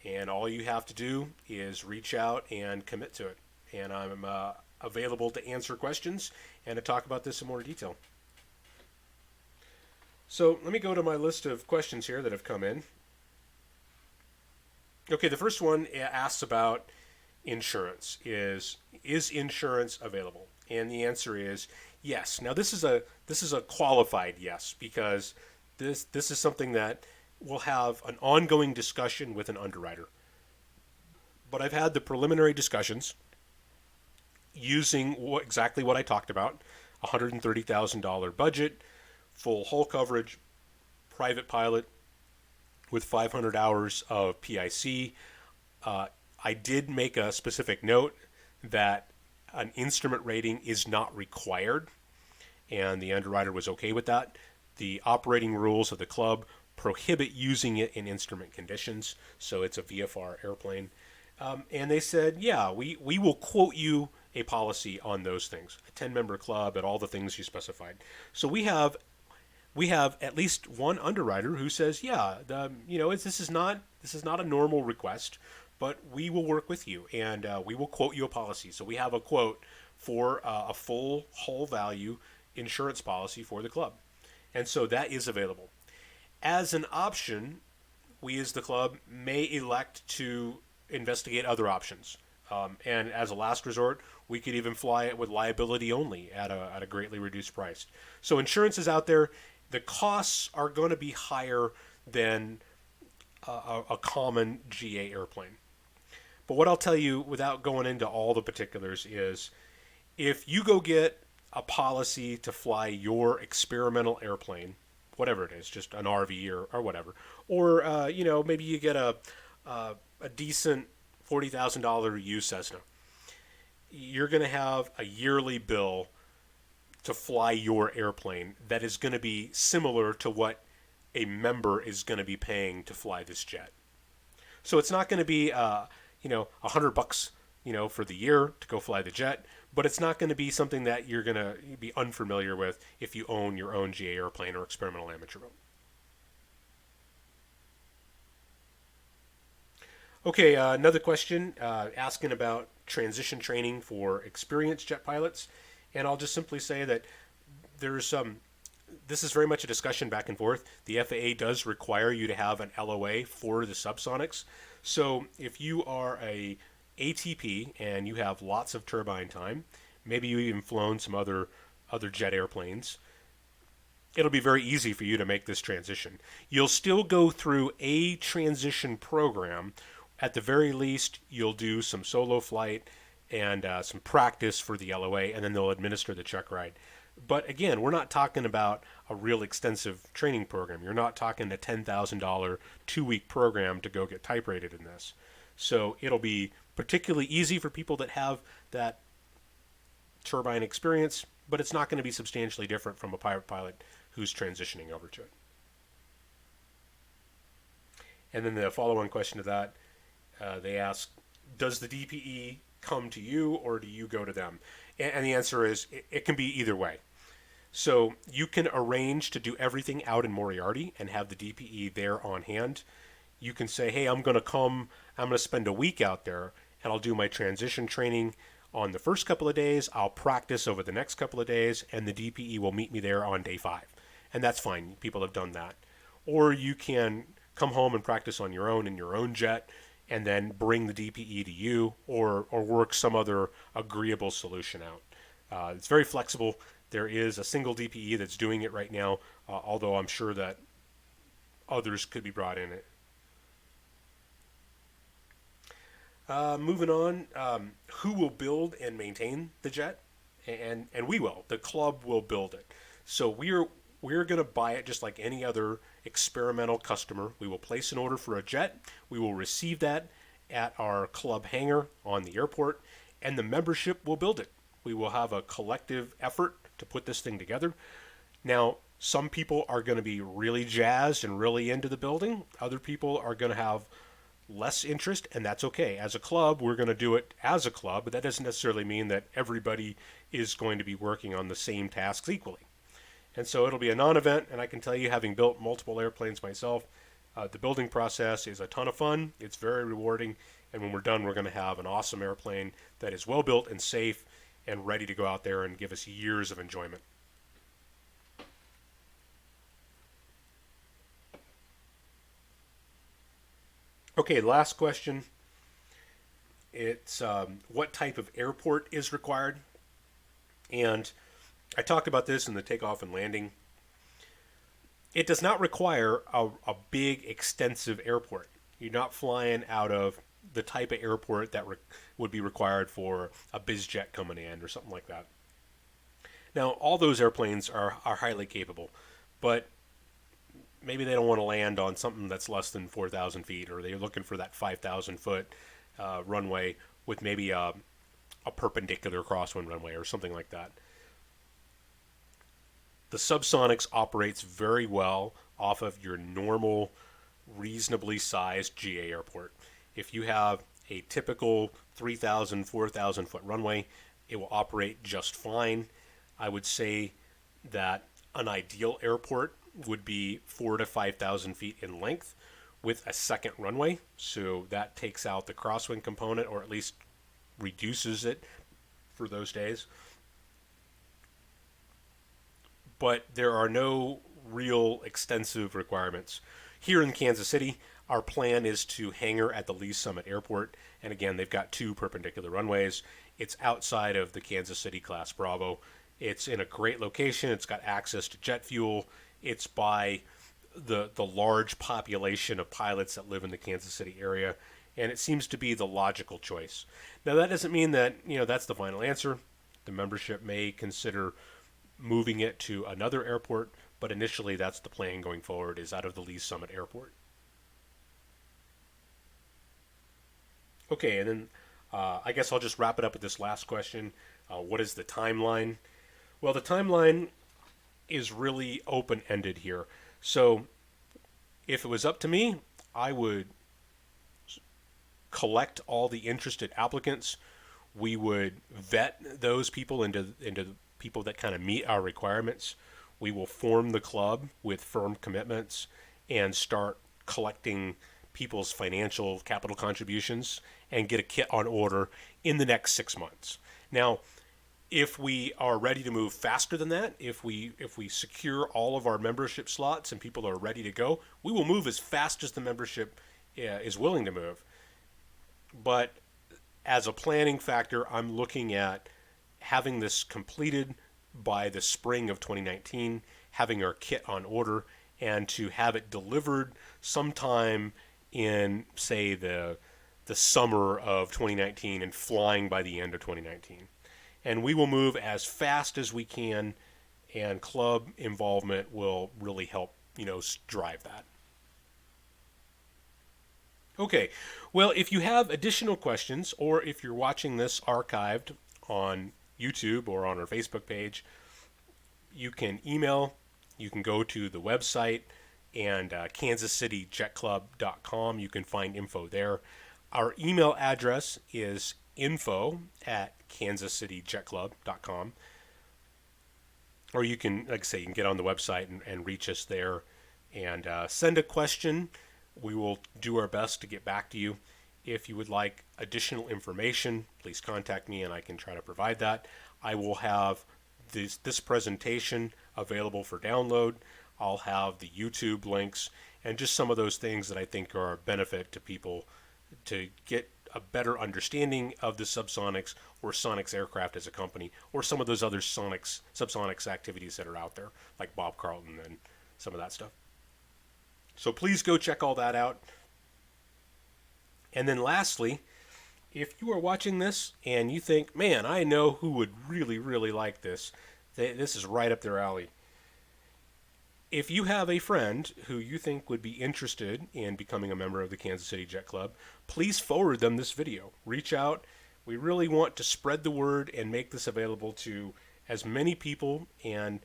and all you have to do is reach out and commit to it. And I'm available to answer questions and to talk about this in more detail. So let me go to my list of questions here that have come in. Okay, the first one asks about insurance. Is insurance available? And the answer is yes. Now this is a qualified yes, because this is something that we'll have an ongoing discussion with an underwriter. But I've had the preliminary discussions using exactly what I talked about: $130,000 budget, full hull coverage, private pilot with 500 hours of PIC. I did make a specific note that an instrument rating is not required, and the underwriter was okay with that. The operating rules of the club prohibit using it in instrument conditions, so it's a VFR airplane. And they said, yeah, we will quote you a policy on those things, a 10-member club and all the things you specified. So we have at least one underwriter who says, yeah, this is not a normal request, but we will work with you and we will quote you a policy. So we have a quote for a full hull value insurance policy for the club, and so that is available. As an option, we as the club may elect to investigate other options. And as a last resort, we could even fly it with liability only at a greatly reduced price. So insurance is out there. The costs are going to be higher than a common GA airplane. But what I'll tell you, without going into all the particulars, is if you go get a policy to fly your experimental airplane, whatever it is, just an RV or whatever, or maybe you get a decent $40,000 used Cessna, you're going to have a yearly bill to fly your airplane that is going to be similar to what a member is going to be paying to fly this jet. So it's not going to be $100 for the year to go fly the jet, but it's not going to be something that you're going to be unfamiliar with if you own your own GA airplane or experimental amateur boat. Okay, another question asking about transition training for experienced jet pilots, and I'll just simply say that this is very much a discussion back and forth. The FAA does require you to have an LOA for the subsonics. So if you are a ATP and you have lots of turbine time, maybe you've even flown some other jet airplanes, it'll be very easy for you to make this transition. You'll still go through a transition program. At the very least, you'll do some solo flight and some practice for the LOA, and then they'll administer the check ride. But again, we're not talking about a real extensive training program. You're not talking a $10,000 2-week program to go get type rated in this. So it'll be particularly easy for people that have that turbine experience, but it's not going to be substantially different from a private pilot who's transitioning over to it. And then the follow-on question to that, they ask, does the DPE come to you or do you go to them? And the answer is it can be either way. So you can arrange to do everything out in Moriarty and have the DPE there on hand. You can say, hey, I'm going to spend a week out there and I'll do my transition training on the first couple of days. I'll practice over the next couple of days and the DPE will meet me there on day 5. And that's fine. People have done that. Or you can come home and practice on your own in your own jet and then bring the DPE to you or work some other agreeable solution out. It's very flexible. There is a single DPE that's doing it right now, although I'm sure that others could be brought in it. Moving on, who will build and maintain the jet? And we will. The club will build it. So we're going to buy it just like any other experimental customer. We will place an order for a jet. We will receive that at our club hangar on the airport, and the membership will build it. We will have a collective effort to put this thing together. Now, some people are going to be really jazzed and really into the building. Other people are going to have less interest, and that's okay. As a club, we're going to do it as a club, but that doesn't necessarily mean that everybody is going to be working on the same tasks equally. And so it'll be a non-event, and I can tell you, having built multiple airplanes myself, the building process is a ton of fun. It's very rewarding, and when we're done, we're going to have an awesome airplane that is well built and safe and ready to go out there and give us years of enjoyment. Okay, last question. It's what type of airport is required? And I talked about this in the takeoff and landing. It does not require a big, extensive airport. You're not flying out of the type of airport that would be required for a biz jet coming in or something like that. Now, all those airplanes are highly capable, but maybe they don't want to land on something that's less than 4,000 feet, or they're looking for that 5,000 foot runway with maybe a perpendicular crosswind runway or something like that. The SubSonex operates very well off of your normal, reasonably sized GA airport. If you have a typical 3,000, 4,000 foot runway, it will operate just fine. I would say that an ideal airport would be 4,000 to 5,000 feet in length with a second runway. So that takes out the crosswind component, or at least reduces it for those days. But there are no real extensive requirements. Here in Kansas City, our plan is to hangar at the Lee Summit Airport. And again, they've got two perpendicular runways. It's outside of the Kansas City Class Bravo. It's in a great location. It's got access to jet fuel. It's by the large population of pilots that live in the Kansas City area. And it seems to be the logical choice. Now, that doesn't mean that, that's the final answer. The membership may consider moving it to another airport, but initially that's the plan going forward, is out of the Lee Summit Airport. Okay, and then I guess I'll just wrap it up with this last question. What is the timeline? Well, the timeline is really open-ended here. So if it was up to me, I would collect all the interested applicants. We would vet those people into people that kind of meet our requirements. We will form the club with firm commitments and start collecting people's financial capital contributions and get a kit on order in the next 6 months. Now, if we are ready to move faster than that, if we secure all of our membership slots and people are ready to go, we will move as fast as the membership is willing to move. But as a planning factor, I'm looking at having this completed by the spring of 2019, having our kit on order, and to have it delivered sometime in, say, the summer of 2019 and flying by the end of 2019. And we will move as fast as we can, and club involvement will really help, drive that. Okay, well, if you have additional questions, or if you're watching this archived on YouTube or on our Facebook page, you can email, you can go to the website, and kansascityjetclub.com. You can find info there. Our email address is info@kansascityjetclub.com. Or you can, like I say, you can get on the website and reach us there and send a question. We will do our best to get back to you. If you would like additional information, please contact me and I can try to provide that. I will have this presentation available for download. I'll have the YouTube links and just some of those things that I think are a benefit to people to get a better understanding of the SubSonex or Sonex aircraft as a company, or some of those other SubSonex activities that are out there, like Bob Carlton and some of that stuff. So please go check all that out. And then lastly, if you are watching this and you think, man, I know who would really, really like this, this is right up their alley. If you have a friend who you think would be interested in becoming a member of the Kansas City Jet Club, please forward them this video. Reach out. We really want to spread the word and make this available to as many people and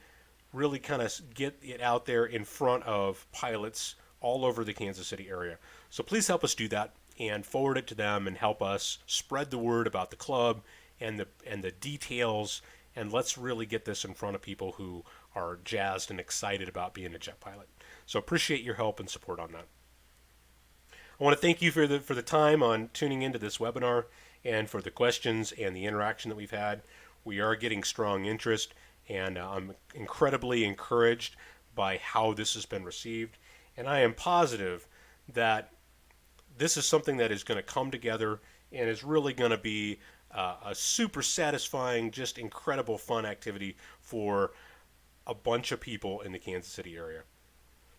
really kind of get it out there in front of pilots all over the Kansas City area. So please help us do that and forward it to them and help us spread the word about the club and the details, and let's really get this in front of people who are jazzed and excited about being a jet pilot. So appreciate your help and support on that. I want to thank you for the time on tuning into this webinar and for the questions and the interaction that we've had. We are getting strong interest, and I'm incredibly encouraged by how this has been received. And I am positive that this is something that is going to come together and is really going to be a super satisfying, just incredible fun activity for a bunch of people in the Kansas City area.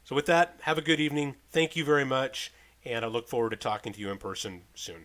So with that, have a good evening. Thank you very much, and I look forward to talking to you in person soon.